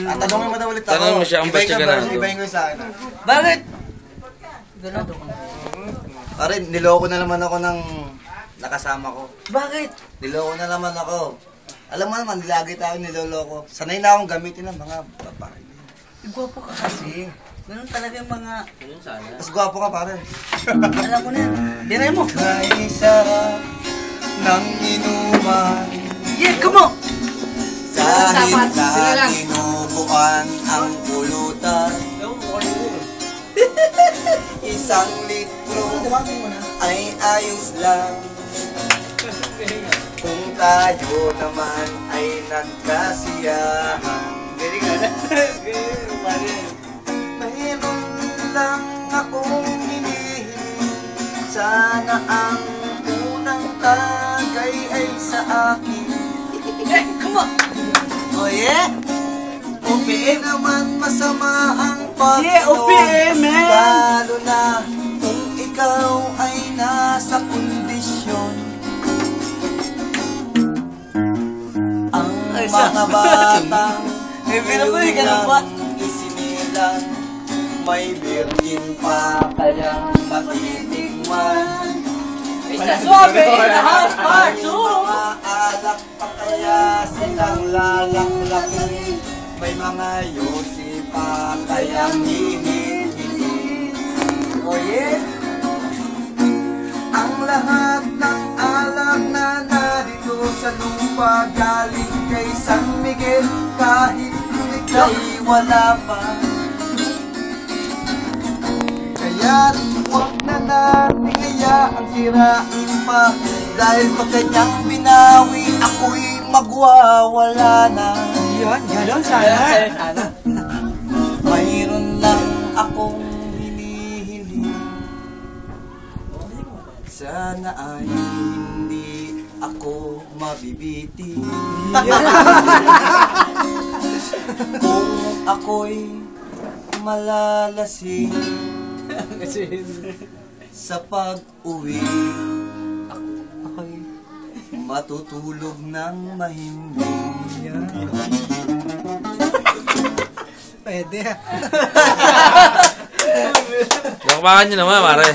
Tanongin mo na ulit ako. Tanong mo siya ang bastiganado. Ibahin ko yung sa akin. Bakit? Pare, niloko na naman ako ng nakasama ko. Bakit? Niloko na naman ako. Alam mo naman, lagi tayo niloloko. Sanay na akong gamitin ng mga babae. Gwapo ka kasi. Ganun talaga yung mga... Mas gwapo ka, pare. Alam mo na yan. Diray mo. Ay sarap ng inuman. Yeah, come on! Dahil na tinubuan ang pulutan. Isang litro ay ayos lang. Kung tayo naman ay nagkasiyahan. Mayroon lang akong hinihiling. Sana ang unang tagay ay sa akin. Come on! Oh yeah? Hindi naman masama ang pagtulog. Yeah, OPM, man! Lalo na kung ikaw ay nasa kondisyon. Ang mga batang ilang isinilang may virgin pa kaya matitikman. Suabe in the house part 2! Alak pa kaya silang lalak-lakin. May mga yosi pa kayang hihit-hit. Oh yeah? Ang lahat ng alak na narito sa lupa galing kay San Miguel. Kahit ika'y wala pa. Kaya't huwag na natin hayaang sirain pa. Dahil pag kanyang binawi, ako'y magwawala na. Yan, gano'n sana. Mayroon lang akong hinihiling. Sana ay hindi ako mabibiti. Kung ako'y malalasing sa pag-uwi, ako'y matutulog ng mahimbing. Pwede. Bakbakan nyo naman, pare.